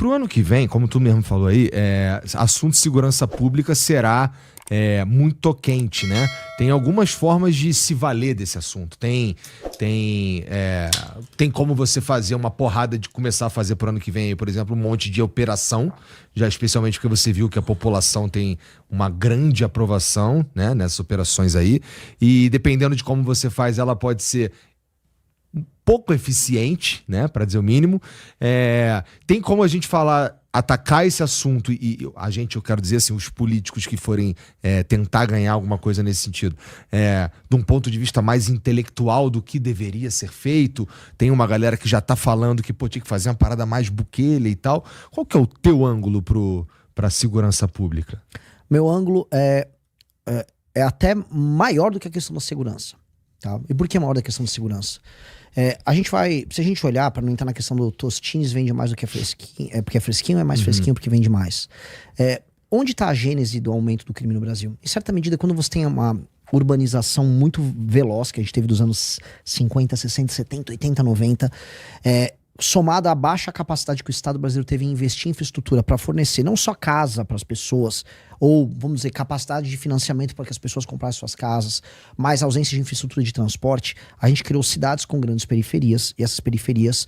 Pro ano que vem, como tu mesmo falou aí, assunto de segurança pública será muito quente, né? Tem algumas formas de se valer desse assunto. Tem como você fazer uma porrada de começar a fazer pro ano que vem, por exemplo, um monte de operação, já especialmente porque você viu que a população tem uma grande aprovação, né, nessas operações aí. E dependendo de como você faz, ela pode ser pouco eficiente, né, para dizer o mínimo. Tem como a gente atacar esse assunto eu quero dizer assim, os políticos que forem tentar ganhar alguma coisa nesse sentido, de um ponto de vista mais intelectual do que deveria ser feito. Tem uma galera que já tá falando que tinha que fazer uma parada mais buquele e tal. Qual que é o teu ângulo pra segurança pública? Meu ângulo é até maior do que a questão da segurança. Tá? E por que maior da questão da segurança? Se a gente olhar, para não entrar na questão do Tostines vende mais do que é fresquinho, porque é fresquinho, é mais fresquinho porque vende mais. Onde está a gênese do aumento do crime no Brasil? Em certa medida, quando você tem uma urbanização muito veloz, que a gente teve dos anos 50, 60, 70, 80, 90, somada à baixa capacidade que o Estado brasileiro teve em investir em infraestrutura para fornecer não só casa para as pessoas, ou, vamos dizer, capacidade de financiamento para que as pessoas comprassem suas casas, mas ausência de infraestrutura de transporte, a gente criou cidades com grandes periferias, e essas periferias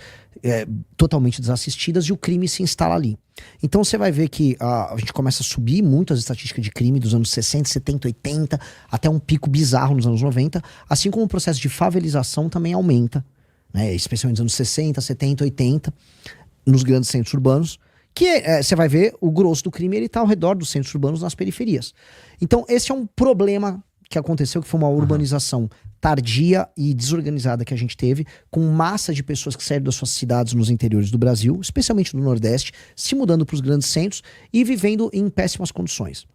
totalmente desassistidas, e o crime se instala ali. Então você vai ver que a gente começa a subir muito as estatísticas de crime dos anos 60, 70, 80, até um pico bizarro nos anos 90, assim como o processo de favelização também aumenta, né, especialmente nos anos 60, 70, 80, nos grandes centros urbanos, que você vai ver o grosso do crime, ele está ao redor dos centros urbanos, nas periferias. Então esse é um problema que aconteceu, que foi uma urbanização tardia e desorganizada que a gente teve, com massa de pessoas que saíram das suas cidades nos interiores do Brasil, especialmente do Nordeste, se mudando para os grandes centros e vivendo em péssimas condições.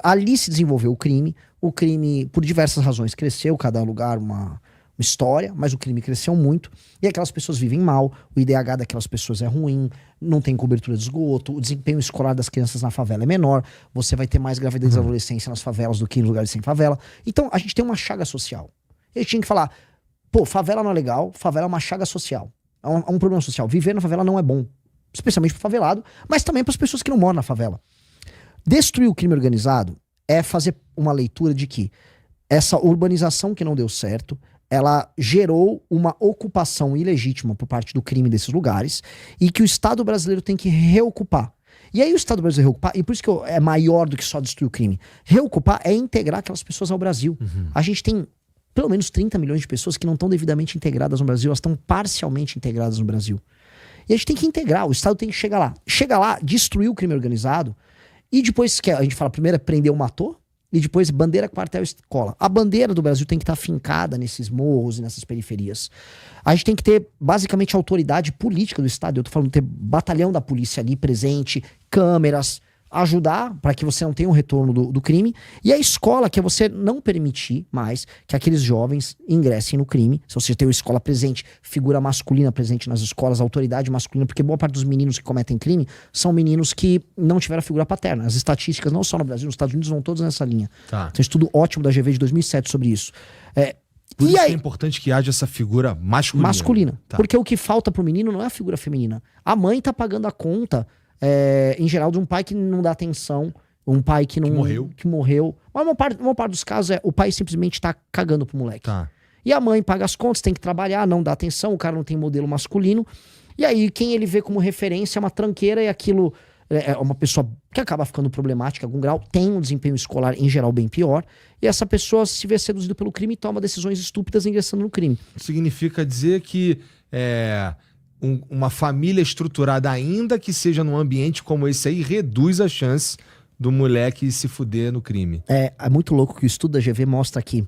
Ali se desenvolveu o crime por diversas razões cresceu, cada lugar uma história, mas o crime cresceu muito, e aquelas pessoas vivem mal, o IDH daquelas pessoas é ruim, não tem cobertura de esgoto, o desempenho escolar das crianças na favela é menor, você vai ter mais gravidez e adolescência nas favelas do que em lugares sem favela. Então a gente tem uma chaga social. E a gente tinha que falar, favela não é legal, favela é uma chaga social, é um problema social. Viver na favela não é bom, especialmente pro favelado, mas também para as pessoas que não moram na favela. Destruir o crime organizado é fazer uma leitura de que essa urbanização que não deu certo, ela gerou uma ocupação ilegítima por parte do crime desses lugares, e que o Estado brasileiro tem que reocupar. E aí o Estado brasileiro reocupar, e por isso que é maior do que só destruir o crime. Reocupar é integrar aquelas pessoas ao Brasil. A gente tem pelo menos 30 milhões de pessoas que não estão devidamente integradas no Brasil, elas estão parcialmente integradas no Brasil. E a gente tem que integrar, o Estado tem que chegar lá. Chega lá, destruir o crime organizado, e depois, que a gente fala, primeiro é prender o matou, e depois bandeira, quartel, escola. A bandeira do Brasil tem que estar fincada nesses morros e nessas periferias. A gente tem que ter, basicamente, a autoridade política do Estado. Eu tô falando de ter batalhão da polícia ali presente, câmeras, ajudar para que você não tenha um retorno do crime. E a escola, que é você não permitir mais que aqueles jovens ingressem no crime. Se você tem uma escola presente, figura masculina presente nas escolas, autoridade masculina, porque boa parte dos meninos que cometem crime são meninos que não tiveram a figura paterna. As estatísticas, não só no Brasil, nos Estados Unidos, vão todas nessa linha. Tá. Tem um estudo ótimo da GV de 2007 sobre isso. Por isso que é importante que haja essa figura masculina. Tá. Porque o que falta pro menino não é a figura feminina. A mãe tá pagando a conta, em geral, de um pai que não dá atenção, um pai que morreu. Mas uma parte dos casos o pai simplesmente tá cagando pro moleque. Tá. E a mãe paga as contas, tem que trabalhar, não dá atenção, o cara não tem modelo masculino. E aí quem ele vê como referência é uma tranqueira, e aquilo é uma pessoa que acaba ficando problemática em algum grau, tem um desempenho escolar em geral bem pior, e essa pessoa se vê seduzida pelo crime e toma decisões estúpidas ingressando no crime. Significa dizer que uma família estruturada, ainda que seja num ambiente como esse aí, reduz a chance do moleque se fuder no crime. É muito louco que o estudo da GV mostra que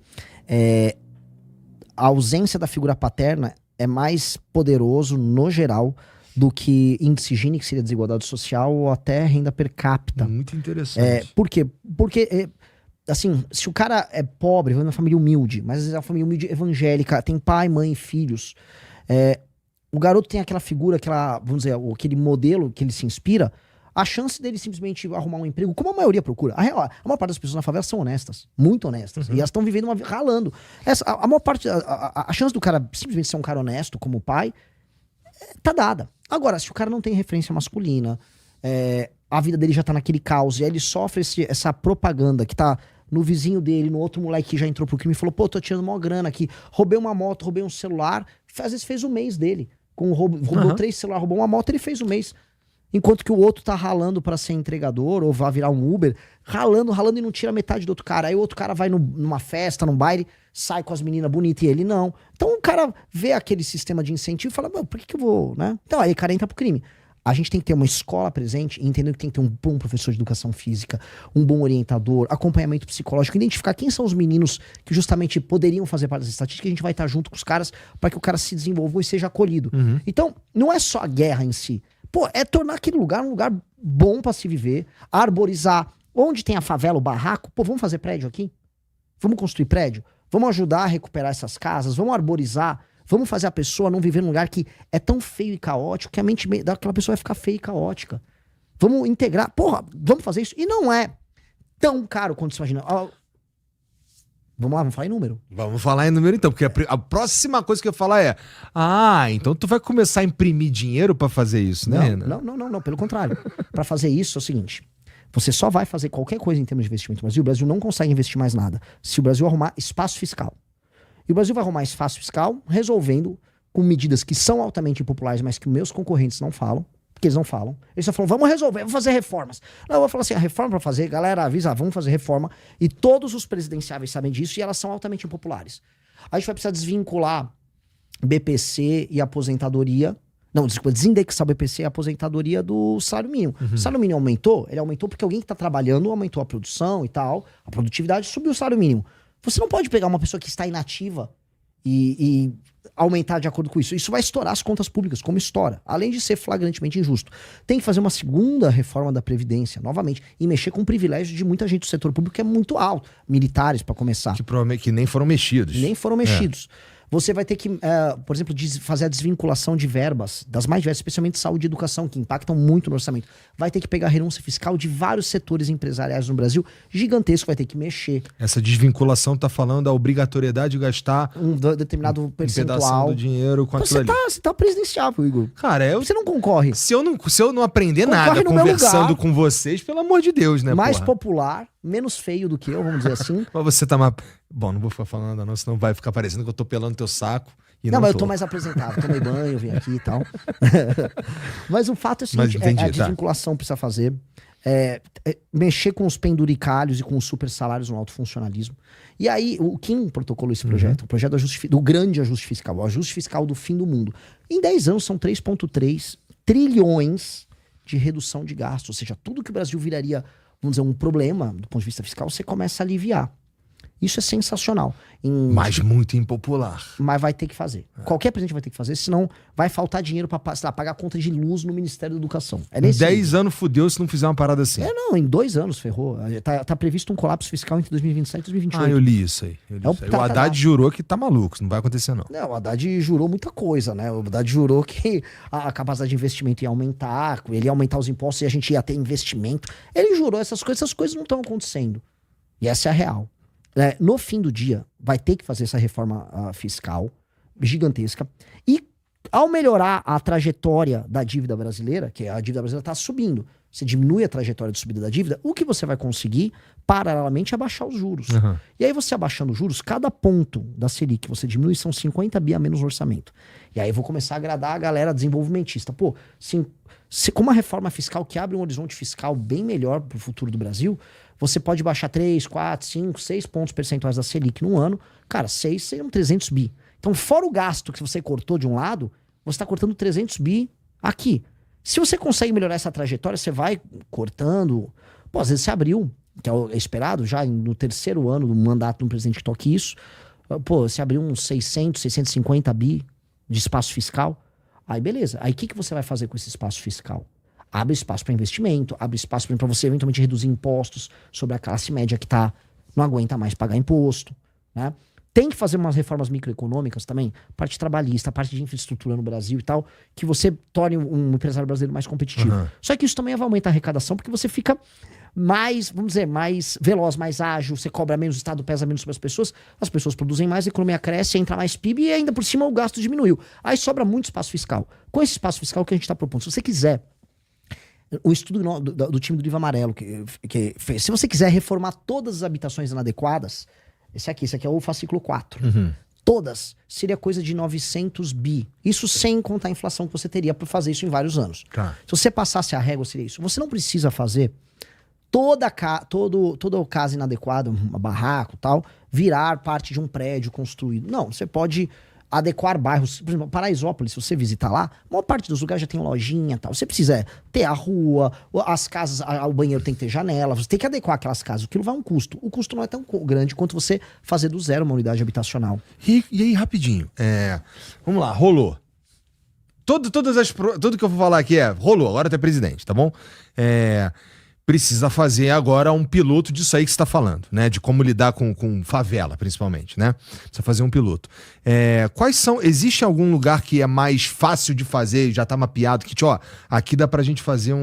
a ausência da figura paterna é mais poderoso, no geral, do que índice Gini, que seria desigualdade social, ou até renda per capita. Muito interessante. Por quê? Porque, assim, se o cara é pobre, vai numa família humilde, mas às vezes é uma família humilde evangélica, tem pai, mãe e filhos, o garoto tem aquela figura, vamos dizer, aquele modelo que ele se inspira, a chance dele simplesmente arrumar um emprego, como a maioria procura. A maior parte das pessoas na favela são honestas, muito honestas, e elas estão vivendo ralando. A maior parte, a chance do cara simplesmente ser um cara honesto como pai, tá dada. Agora, se o cara não tem referência masculina, a vida dele já tá naquele caos, e aí ele sofre essa propaganda que tá no vizinho dele, no outro moleque que já entrou pro crime e falou, pô, tô tirando mó grana aqui, roubei uma moto, roubei um celular, às vezes fez o mês dele. Roubou 3 celulares, roubou uma moto, ele fez o mês. Enquanto que o outro tá ralando pra ser entregador, ou vai virar um Uber, ralando e não tira metade do outro cara. Aí o outro cara vai numa festa, num baile, sai com as meninas bonitas e ele não. Então o cara vê aquele sistema de incentivo e fala, por que eu vou, né? Então aí o cara entra pro crime. A gente tem que ter uma escola presente e entender que tem que ter um bom professor de educação física, um bom orientador, acompanhamento psicológico, identificar quem são os meninos que justamente poderiam fazer parte das estatísticas, a gente vai estar junto com os caras para que o cara se desenvolva e seja acolhido. Então, não é só a guerra em si. Pô, é tornar aquele lugar um lugar bom para se viver, arborizar. Onde tem a favela, o barraco, pô, vamos fazer prédio aqui? Vamos construir prédio? Vamos ajudar a recuperar essas casas? Vamos arborizar? Vamos fazer a pessoa não viver num lugar que é tão feio e caótico que a mente daquela pessoa vai ficar feia e caótica. Vamos integrar. Porra, vamos fazer isso. E não é tão caro quanto você imagina. Vamos lá, vamos falar em número. Vamos falar em número então, porque a próxima coisa que eu falar é: então tu vai começar a imprimir dinheiro pra fazer isso, né? Não, pelo contrário. Pra fazer isso é o seguinte: você só vai fazer qualquer coisa em termos de investimento no Brasil. O Brasil não consegue investir mais nada se o Brasil arrumar espaço fiscal. E o Brasil vai arrumar espaço fiscal resolvendo com medidas que são altamente impopulares, mas que meus concorrentes não falam. Porque eles não falam. Eles só falam, vamos resolver, vamos fazer reformas. Não, eu vou falar assim, a reforma pra fazer, galera, avisa, vamos fazer reforma. E todos os presidenciáveis sabem disso e elas são altamente impopulares. A gente vai precisar desvincular BPC e aposentadoria. Não, desculpa, desindexar o BPC e a aposentadoria do salário mínimo. O salário mínimo aumentou? Ele aumentou porque alguém que tá trabalhando aumentou a produção e tal. A produtividade subiu o salário mínimo. Você não pode pegar uma pessoa que está inativa e aumentar de acordo com isso. Isso vai estourar as contas públicas, como estoura. Além de ser flagrantemente injusto. Tem que fazer uma segunda reforma da Previdência, novamente, e mexer com o privilégio de muita gente do setor público que é muito alto. Militares, para começar. Que provavelmente que nem foram mexidos. Nem foram mexidos. Você vai ter que, por exemplo, fazer a desvinculação de verbas, das mais diversas, especialmente saúde e educação, que impactam muito no orçamento. Vai ter que pegar a renúncia fiscal de vários setores empresariais no Brasil, gigantesco, vai ter que mexer. Essa desvinculação tá falando da obrigatoriedade de gastar um determinado percentual do dinheiro com aquilo ali. Você tá presidenciável, Igor. Cara, você não concorre. Se eu não aprender nada conversando com vocês, pelo amor de Deus, né, mais popular, menos feio do que eu, vamos dizer assim. Mas você tá mais... Bom, não vou ficar falando nada não, senão vai ficar parecendo que eu tô pelando teu saco. Não, mas eu tô mais apresentável, tomei banho, vim aqui e tal. Mas o fato é o seguinte, a desvinculação precisa fazer, mexer com os penduricalhos e com os super salários no alto funcionalismo. E aí, quem protocolou esse projeto? O projeto do grande ajuste fiscal, o ajuste fiscal do fim do mundo. Em 10 anos são 3,3 trilhões de redução de gastos, ou seja, tudo que o Brasil viraria, vamos dizer, um problema do ponto de vista fiscal, você começa a aliviar. Isso é sensacional. Mas muito impopular. Mas vai ter que fazer. Qualquer presidente vai ter que fazer, senão vai faltar dinheiro pra pagar a conta de luz no Ministério da Educação. Em 10 anos fudeu se não fizer uma parada assim. Não, em 2 anos ferrou. Tá previsto um colapso fiscal entre 2027 e 2028. Eu li isso aí. O Haddad jurou que tá maluco, não vai acontecer não. Não, o Haddad jurou muita coisa, né? O Haddad jurou que a capacidade de investimento ia aumentar, ele ia aumentar os impostos e a gente ia ter investimento. Ele jurou essas coisas não estão acontecendo. E essa é a real. No fim do dia, vai ter que fazer essa reforma fiscal gigantesca. E ao melhorar a trajetória da dívida brasileira, que a dívida brasileira está subindo, você diminui a trajetória de subida da dívida, o que você vai conseguir, paralelamente, é abaixar os juros. E aí você abaixando os juros, cada ponto da Selic que você diminui são 50 bi a menos no orçamento. E aí eu vou começar a agradar a galera desenvolvimentista. Pô, com uma reforma fiscal que abre um horizonte fiscal bem melhor para o futuro do Brasil, você pode baixar 3, 4, 5, 6 pontos percentuais da Selic no ano. Cara, 6 seriam 300 bi. Então, fora o gasto que você cortou de um lado, você está cortando 300 bi aqui. Se você consegue melhorar essa trajetória, você vai cortando. Pô, às vezes você abriu, que é esperado já no 3º ano do mandato de um presidente que toque isso. Pô, você abriu uns 600, 650 bi de espaço fiscal. Aí beleza. Aí o que você vai fazer com esse espaço fiscal? Abre espaço para investimento, abre espaço para você eventualmente reduzir impostos sobre a classe média que não aguenta mais pagar imposto, né? Tem que fazer umas reformas microeconômicas também, parte trabalhista, parte de infraestrutura no Brasil e tal, que você torne um empresário brasileiro mais competitivo. Só que isso também vai aumentar a arrecadação, porque você fica mais, vamos dizer, mais veloz, mais ágil, você cobra menos, o Estado pesa menos sobre as pessoas produzem mais, a economia cresce, entra mais PIB e ainda por cima o gasto diminuiu. Aí sobra muito espaço fiscal. Com esse espaço fiscal que a gente está propondo, se você quiser, o estudo do time do Livro Amarelo que fez, se você quiser reformar todas as habitações inadequadas, esse aqui é o fascículo 4. Todas, seria coisa de 900 bi. Isso sem contar a inflação que você teria para fazer isso em vários anos. Tá. Se você passasse a régua, seria isso. Você não precisa fazer toda casa inadequada, um barraco e tal, virar parte de um prédio construído. Não, você pode adequar bairros. Por exemplo, Paraisópolis, se você visitar lá, a maior parte dos lugares já tem lojinha e tal. Você precisa ter a rua, as casas, o banheiro tem que ter janela, você tem que adequar aquelas casas. Aquilo vai um custo. O custo não é tão grande quanto você fazer do zero uma unidade habitacional. E aí, rapidinho, vamos lá, rolou. Tudo que eu vou falar aqui rolou, agora tu é presidente, tá bom? Precisa fazer agora um piloto disso aí que você tá falando, né? De como lidar com favela, principalmente, né? Precisa fazer um piloto. Existe algum lugar que é mais fácil de fazer, já tá mapeado, que, aqui dá pra gente fazer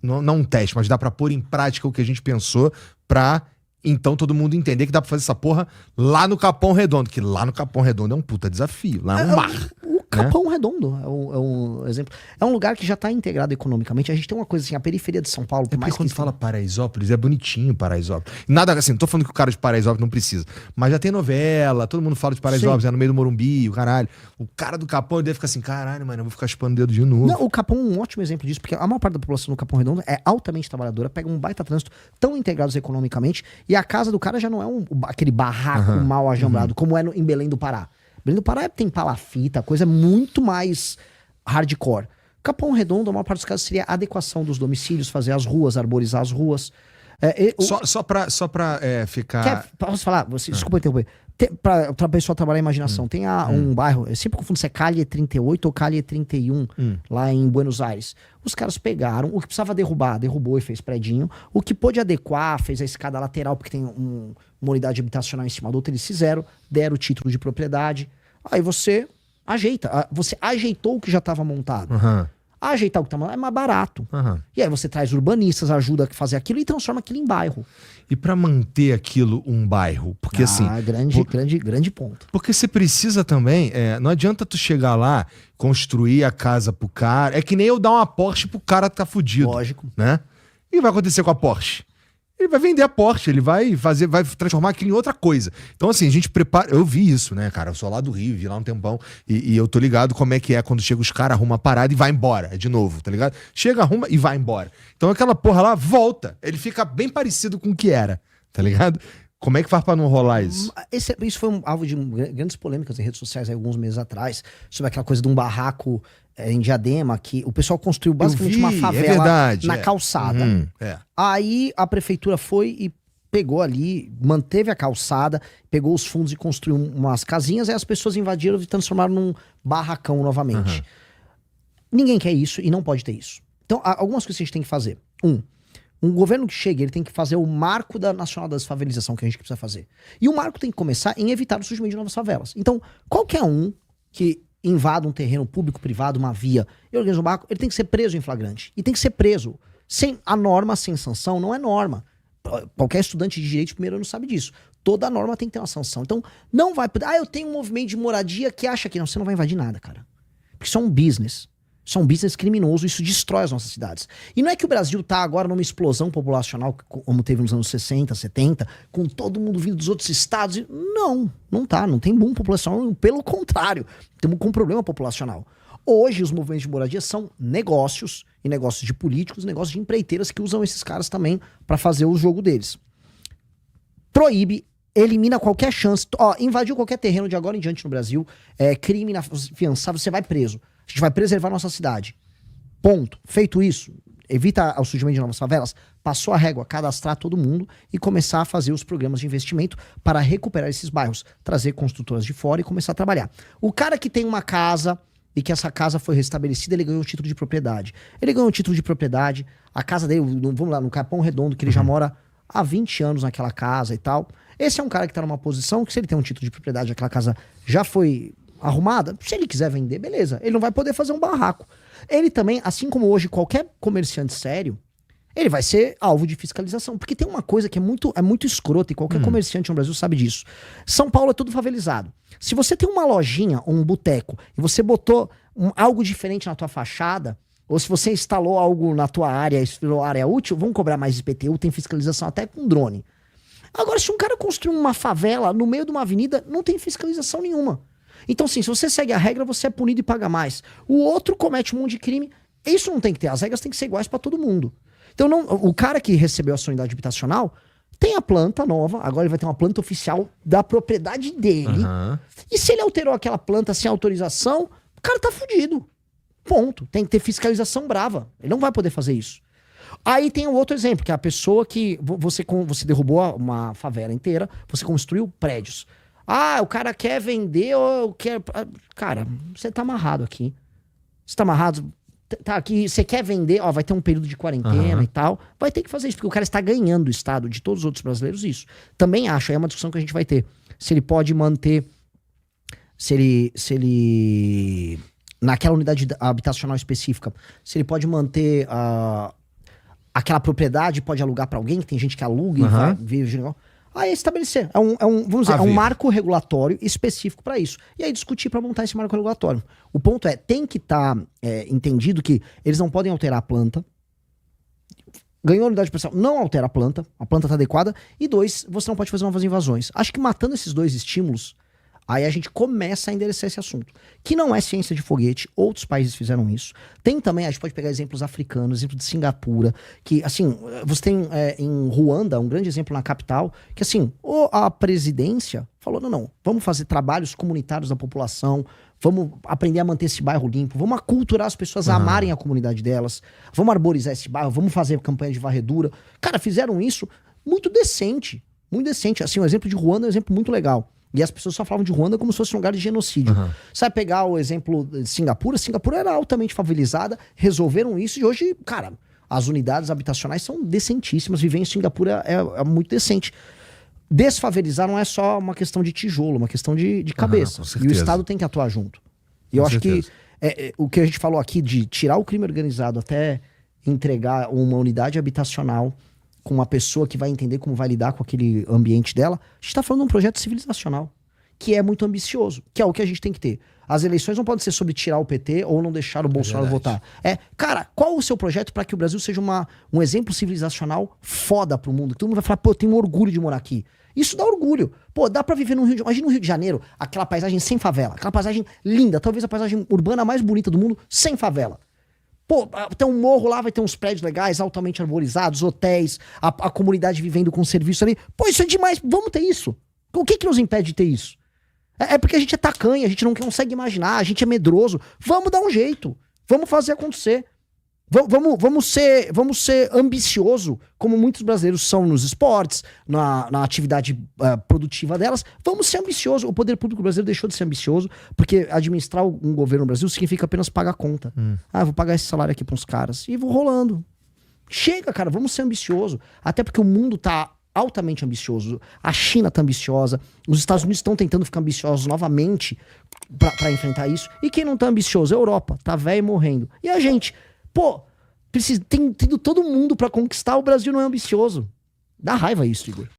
não um teste, mas dá pra pôr em prática o que a gente pensou pra, então, todo mundo entender que dá pra fazer essa porra lá no Capão Redondo, que lá no Capão Redondo é um puta desafio, lá é um mar. Capão Redondo é um exemplo. É um lugar que já está integrado economicamente. A gente tem uma coisa assim, a periferia de São Paulo... Porque quando fala Paraisópolis, é bonitinho Paraisópolis. Nada assim, não tô falando que o cara de Paraisópolis não precisa. Mas já tem novela, todo mundo fala de Paraisópolis, no meio do Morumbi, o caralho. O cara do Capão, ele deve ficar assim, caralho, mano, eu vou ficar chupando o dedo de novo. Não, o Capão é um ótimo exemplo disso, porque a maior parte da população do Capão Redondo é altamente trabalhadora, pega um baita trânsito, tão integrados economicamente, e a casa do cara já não é aquele barraco mal ajambrado, como é em Belém do Pará. Belém do Pará tem palafita, coisa muito mais hardcore. Capão Redondo, a maior parte dos casos seria a adequação dos domicílios, fazer as ruas, arborizar as ruas. Só pra ficar... Posso falar? Desculpa interromper. Pra pessoa trabalhar a imaginação. Tem um bairro, eu sempre confundo se é Calle 38 ou Calle 31, lá em Buenos Aires. Os caras pegaram, o que precisava derrubar, derrubou e fez predinho. O que pôde adequar, fez a escada lateral, porque tem uma unidade habitacional em cima da outra, eles fizeram, deram o título de propriedade. Aí você ajeita. Você ajeitou o que já estava montado. Ajeitar o que está montado é mais barato. E aí você traz urbanistas, ajuda a fazer aquilo e transforma aquilo em bairro. E para manter aquilo um bairro? Porque assim... grande ponto. Porque você precisa também... não adianta tu chegar lá, construir a casa pro cara... É que nem eu dar uma Porsche pro cara que tá fudido. Lógico. Né? O que vai acontecer com a Porsche? Ele vai vender a Porsche, ele vai transformar aquilo em outra coisa. Então, assim, a gente prepara... Eu vi isso, né, cara? Eu sou lá do Rio, vi lá um tempão. E eu tô ligado como é que é quando chega os caras, arruma a parada e vai embora. De novo, tá ligado? Chega, arruma e vai embora. Então aquela porra lá volta. Ele fica bem parecido com o que era, tá ligado? Como é que faz pra não rolar isso? Isso foi alvo de grandes polêmicas em redes sociais alguns meses atrás, sobre aquela coisa de um barraco em Diadema, que o pessoal construiu basicamente uma favela na calçada. Aí a prefeitura foi e pegou ali, manteve a calçada, pegou os fundos e construiu umas casinhas, aí as pessoas invadiram e transformaram num barracão novamente. Ninguém quer isso e não pode ter isso. Então, algumas coisas que a gente tem que fazer. Um governo que chega, ele tem que fazer o marco da nacional da desfavelização que a gente precisa fazer. E o marco tem que começar em evitar o surgimento de novas favelas. Então, qualquer um que invada um terreno público-privado, uma via, e organiza um barco, ele tem que ser preso em flagrante. E tem que ser preso. A norma sem sanção não é norma. Qualquer estudante de direito de primeiro ano sabe disso. Toda norma tem que ter uma sanção. Então, não vai... eu tenho um movimento de moradia que acha que... Não, você não vai invadir nada, cara. Porque isso é um business. Isso é um business criminoso, isso destrói as nossas cidades. E não é que o Brasil tá agora numa explosão populacional, como teve nos anos 60, 70, com todo mundo vindo dos outros estados. Não tá, não tem boom populacional, pelo contrário, temos um problema populacional. Hoje os movimentos de moradia são negócios, e negócios de políticos, negócios de empreiteiras que usam esses caras também para fazer o jogo deles. Proíbe, elimina qualquer chance, invadiu qualquer terreno de agora em diante no Brasil, crime inafiançável, você vai preso. A gente vai preservar nossa cidade. Ponto. Feito isso, evita o surgimento de novas favelas, passou a régua, cadastrar todo mundo e começar a fazer os programas de investimento para recuperar esses bairros, trazer construtoras de fora e começar a trabalhar. O cara que tem uma casa e que essa casa foi restabelecida, ele ganhou o título de propriedade. Ele ganhou o título de propriedade, a casa dele, vamos lá, no Capão Redondo, que ele já mora há 20 anos naquela casa e tal. Esse é um cara que está numa posição que, se ele tem um título de propriedade, aquela casa já foi arrumada, se ele quiser vender, beleza. Ele não vai poder fazer um barraco. Ele também, assim como hoje qualquer comerciante sério, ele vai ser alvo de fiscalização. Porque tem uma coisa que é muito escrota, e qualquer comerciante no Brasil sabe disso. São Paulo é tudo favelizado. Se você tem uma lojinha ou um boteco e você botou algo diferente na tua fachada, ou se você instalou algo na tua área, instalou área útil, vão cobrar mais IPTU, tem fiscalização até com drone. Agora, se um cara construir uma favela no meio de uma avenida, não tem fiscalização nenhuma. Então, assim, se você segue a regra, você é punido e paga mais. O outro comete um monte de crime. Isso não tem que ter. As regras têm que ser iguais para todo mundo. Então, o cara que recebeu a sua unidade habitacional tem a planta nova. Agora ele vai ter uma planta oficial da propriedade dele. E se ele alterou aquela planta sem autorização, o cara tá fudido. Ponto. Tem que ter fiscalização brava. Ele não vai poder fazer isso. Aí tem o outro exemplo, que é a pessoa que você derrubou uma favela inteira, você construiu prédios. Ah, o cara quer vender ou quer... Cara, você tá amarrado aqui. Você tá amarrado... Tá aqui, você quer vender, ó, vai ter um período de quarentena e tal. Vai ter que fazer isso, porque o cara está ganhando do Estado, de todos os outros brasileiros, isso. Também acho, aí é uma discussão que a gente vai ter. Se ele pode manter... Se ele naquela unidade habitacional específica, se ele pode manter aquela propriedade, pode alugar para alguém, que tem gente que aluga e vai viver... Aí estabelecer. Vamos dizer, é um marco regulatório específico para isso. E aí discutir para montar esse marco regulatório. O ponto é, tem que estar entendido que eles não podem alterar a planta. Ganhou a unidade pessoal, não altera a planta está adequada. E 2, você não pode fazer novas invasões. Acho que matando esses 2 estímulos, aí a gente começa a endereçar esse assunto. Que não é ciência de foguete, outros países fizeram isso. Tem também, a gente pode pegar exemplos africanos, exemplo de Singapura, que, assim, você tem em Ruanda, um grande exemplo na capital, que, assim, a presidência falou, não, vamos fazer trabalhos comunitários da população, vamos aprender a manter esse bairro limpo, vamos aculturar as pessoas a amarem a comunidade delas, vamos arborizar esse bairro, vamos fazer campanha de varredura. Cara, fizeram isso muito decente, muito decente. Assim, o exemplo de Ruanda é um exemplo muito legal. E as pessoas só falavam de Ruanda como se fosse um lugar de genocídio. Sabe pegar o exemplo de Singapura? Singapura era altamente favelizada, resolveram isso e hoje, cara, as unidades habitacionais são decentíssimas. Viver em Singapura é muito decente. Desfavelizar não é só uma questão de tijolo, uma questão de cabeça. E o Estado tem que atuar junto. E eu acho que o que a gente falou aqui de tirar o crime organizado até entregar uma unidade habitacional com uma pessoa que vai entender como vai lidar com aquele ambiente dela, a gente tá falando de um projeto civilizacional, que é muito ambicioso, que é o que a gente tem que ter. As eleições não podem ser sobre tirar o PT ou não deixar o Bolsonaro votar. Cara, qual o seu projeto para que o Brasil seja um exemplo civilizacional foda pro mundo? Todo mundo vai falar, pô, eu tenho orgulho de morar aqui. Isso dá orgulho. Pô, dá pra viver no Rio de Janeiro. Imagina no Rio de Janeiro, aquela paisagem sem favela, aquela paisagem linda, talvez a paisagem urbana mais bonita do mundo, sem favela. Pô, tem um morro lá, vai ter uns prédios legais, altamente arborizados, hotéis, a comunidade vivendo com serviço ali. Pô, isso é demais, vamos ter isso. O que nos impede de ter isso? É porque a gente é tacanha, a gente não consegue imaginar, a gente é medroso. Vamos dar um jeito, vamos fazer acontecer. Vamos ser ambicioso, como muitos brasileiros são nos esportes, na atividade produtiva delas. Vamos ser ambicioso. O poder público brasileiro deixou de ser ambicioso, porque administrar um governo no Brasil significa apenas pagar conta. Vou pagar esse salário aqui para uns caras. E vou rolando. Chega, cara, vamos ser ambicioso. Até porque o mundo tá altamente ambicioso. A China tá ambiciosa. Os Estados Unidos estão tentando ficar ambiciosos novamente para enfrentar isso. E quem não tá ambicioso? A Europa. Tá velho e morrendo. E a gente... Pô, tem todo mundo pra conquistar, o Brasil não é ambicioso. Dá raiva isso, Igor.